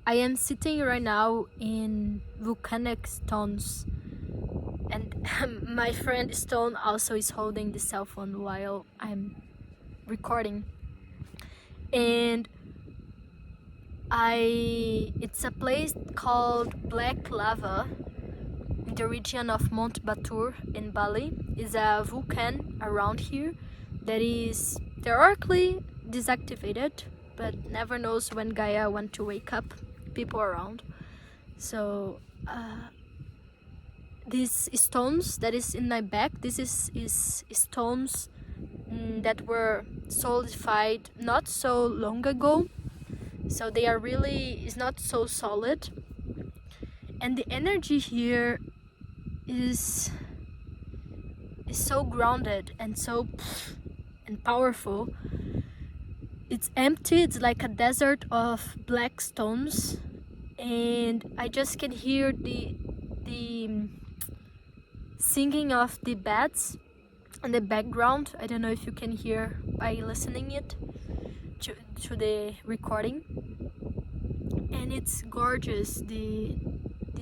I am sitting right now in volcanic stones, and my friend Stone also is holding the cell phone while I'm recording. And it's a place called Black Lava in the region of Mount Batur in Bali. It's a volcano around here that is theoretically deactivated, but never knows when Gaia want to wake up people around. So these stones that is in my back, this is stones that were solidified not so long ago, so they are really is not so solid, and the energy here is so grounded and so and powerful. It's empty, it's like a desert of black stones, and I just can hear the singing of the bats in the background. I don't know if you can hear by listening it to the recording, and it's gorgeous. The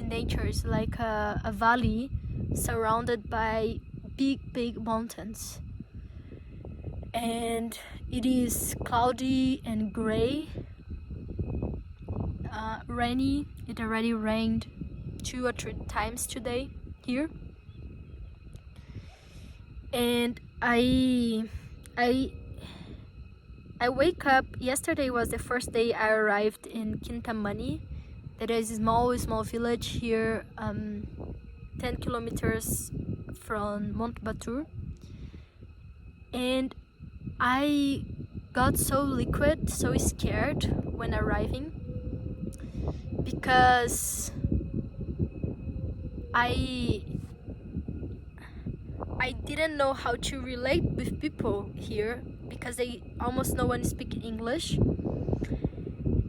nature is like a valley surrounded by big mountains, and it is cloudy and gray, rainy. It already rained 2 or 3 times today here, and I wake up. Yesterday was the first day I arrived in Kintamani. That is a small village here, 10 kilometers from Mount Batur, and I got so liquid, so scared when arriving, because I didn't know how to relate with people here, because almost no one speaks English,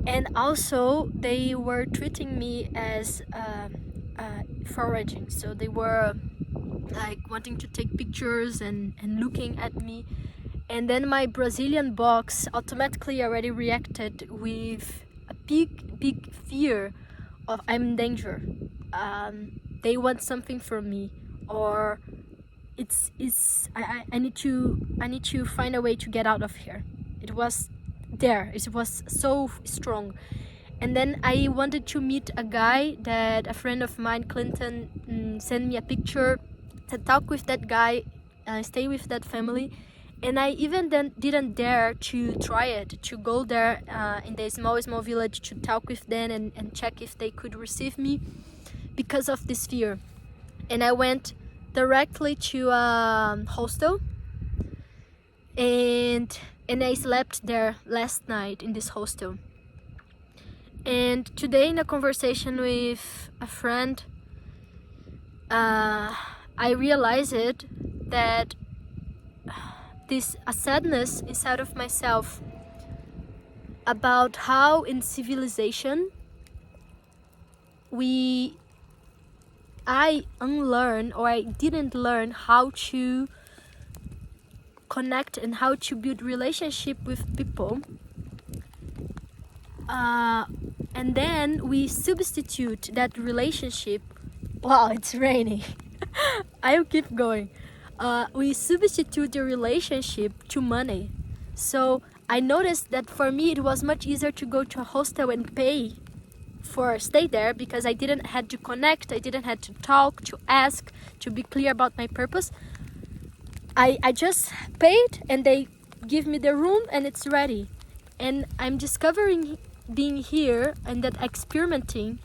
and also they were treating me as foraging, so they were like wanting to take pictures and looking at me. And then my Brazilian box automatically already reacted with a big fear of I'm in danger. They want something from me, or I need to find a way to get out of here. It was there. It was so strong. And then I wanted to meet a guy that a friend of mine, Clinton, sent me a picture to talk with that guy, stay with that family. And I even then didn't dare to try it, to go there in the small village to talk with them and check if they could receive me, because of this fear. And I went directly to a hostel, and I slept there last night in this hostel. And today, in a conversation with a friend, I realized that this a sadness inside of myself about how in civilization I unlearn, or I didn't learn how to connect and how to build relationship with people, and then we substitute that relationship. Wow, it's raining. I'll keep going. We substitute the relationship to money. So I noticed that for me it was much easier to go to a hostel and pay for stay there, because I didn't had to connect, I didn't had to talk, to ask, to be clear about my purpose. I just paid and they give me the room and it's ready. And I'm discovering, being here and that experimenting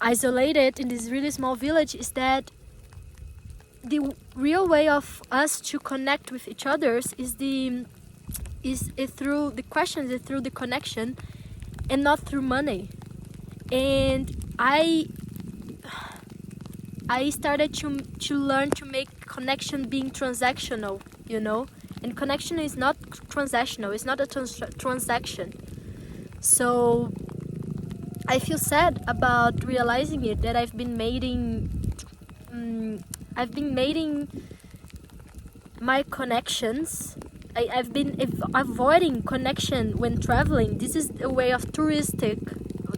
isolated in this really small village, is that the real way of us to connect with each other is through the questions, is through the connection, and not through money. And I started to learn to make connection being transactional, and connection is not transactional, it's not a transaction. So I feel sad about realizing it, that I've been mating my connections. I've been avoiding connection when traveling. This is a way of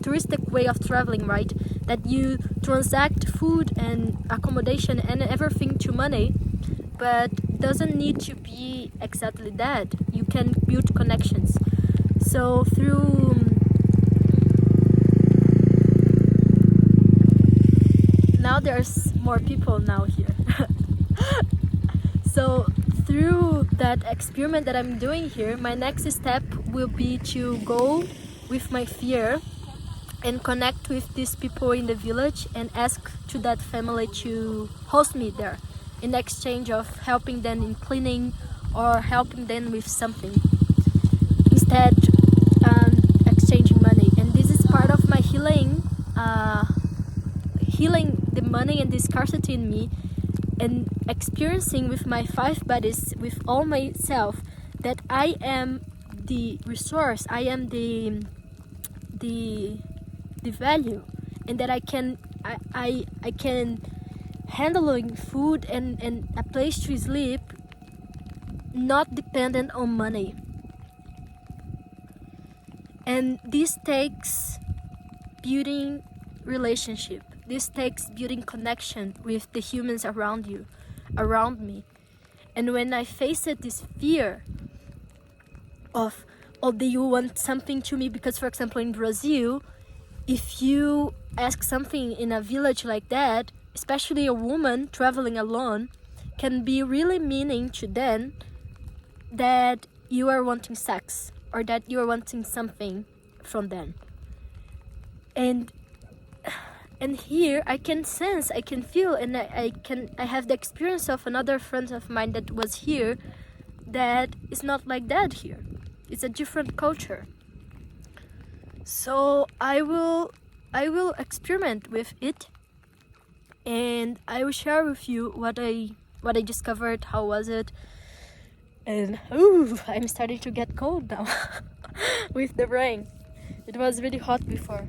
touristic way of traveling, right? That you transact food and accommodation and everything to money, but doesn't need to be exactly that. You can build connections. So through now there's more people now here. So through that experiment that I'm doing here, my next step will be to go with my fear and connect with these people in the village and ask to that family to host me there in exchange of helping them in cleaning or helping them with something, instead exchanging money. And this is part of my healing, healing the money and the scarcity in me, and experiencing with my 5 bodies, with all myself, that I am the resource, I am the value, and that I can handling food and a place to sleep, not dependent on money. And this takes building relationship. This takes building connection with the humans around you, around me. And when I faced this fear of, oh, do you want something to me? Because, for example, in Brazil, if you ask something in a village like that, especially a woman traveling alone, can be really meaning to them that you are wanting sex or that you are wanting something from them. And here I can sense, I can feel, and I have the experience of another friend of mine that was here, that it's not like that here. It's a different culture. So I will experiment with it, and I will share with you what I discovered, how was it. And I'm starting to get cold now with the rain. It was really hot before.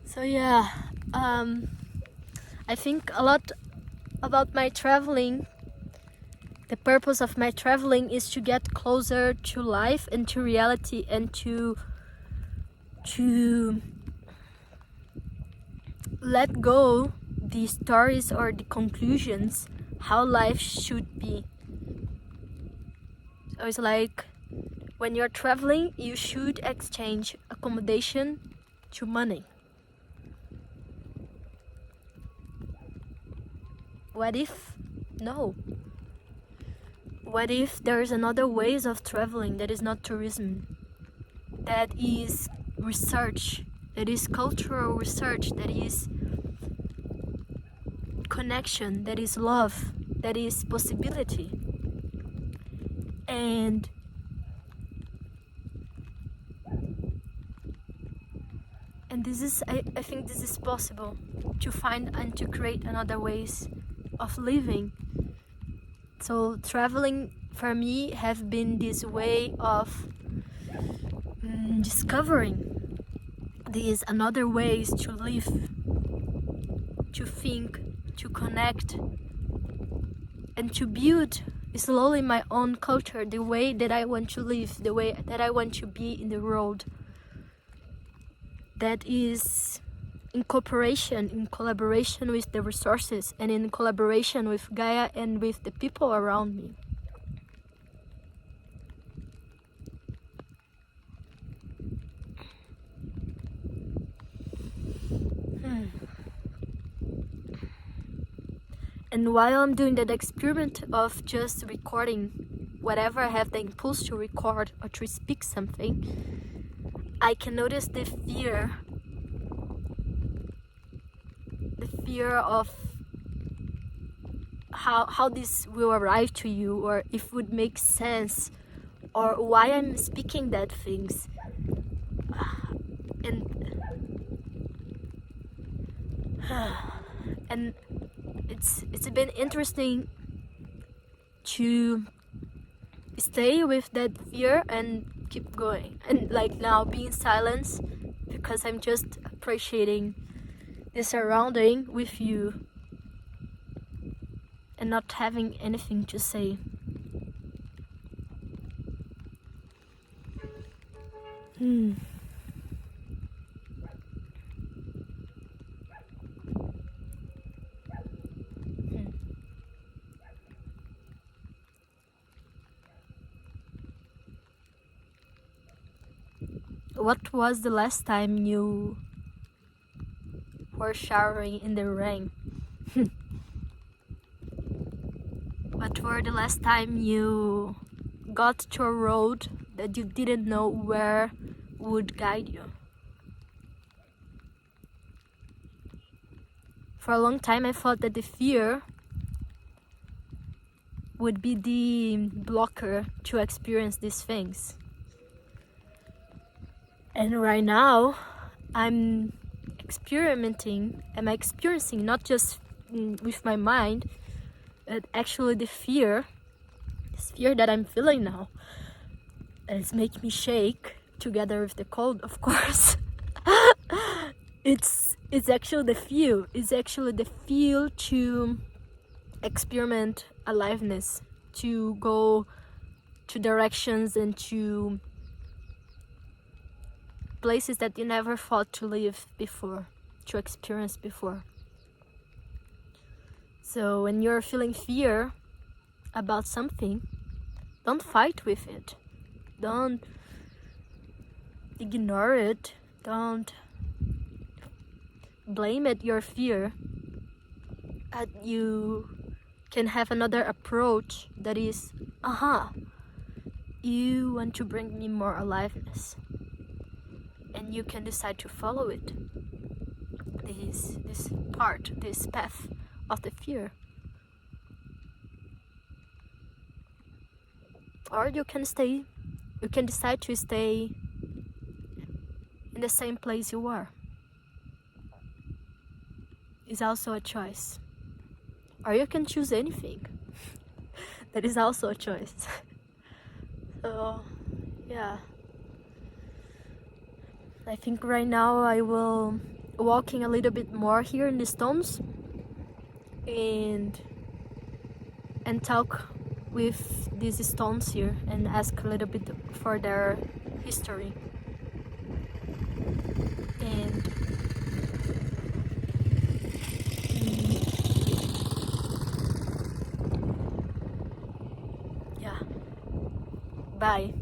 So yeah, I think a lot about my traveling. The purpose of my traveling is to get closer to life and to reality, and to let go the stories or the conclusions how life should be. So it's like, when you're traveling, you should exchange accommodation to money. What if no? What if there's another ways of traveling that is not tourism, that is research, that is cultural research, that is connection, that is love, that is possibility? And this is, I think this is possible, to find and to create another ways of living. So traveling for me have been this way of discovering these another ways to live, to think, to connect, and to build slowly my own culture, the way that I want to live, the way that I want to be in the world, that is in cooperation, in collaboration with the resources, and in collaboration with Gaia and with the people around me. And while I'm doing that experiment of just recording whatever I have the impulse to record or to speak something, I can notice the fear of how this will arrive to you, or if it would make sense, or why I'm speaking that things. And it's been interesting to stay with that fear and keep going, and like now be in silence, because I'm just appreciating the surrounding with you and not having anything to say. Hmm. What was the last time you were showering in the rain? What were the last time you got to a road that you didn't know where would guide you? For a long time I thought that the fear would be the blocker to experience these things. And right now I'm experiencing not just with my mind, but actually this fear that I'm feeling now, it's making me shake together with the cold, of course. It's actually the feel. It's actually the feel to experiment aliveness, to go to directions and to places that you never thought to live before, to experience before. So when you're feeling fear about something, don't fight with it. Don't ignore it. Don't blame it, your fear. But you can have another approach that is, you want to bring me more aliveness. And you can decide to follow it. This path of the fear. Or you can decide to stay in the same place you are. It's also a choice. Or you can choose anything. That is also a choice. So, yeah. I think right now I will walking a little bit more here in the stones and talk with these stones here and ask a little bit for their history. And yeah, bye.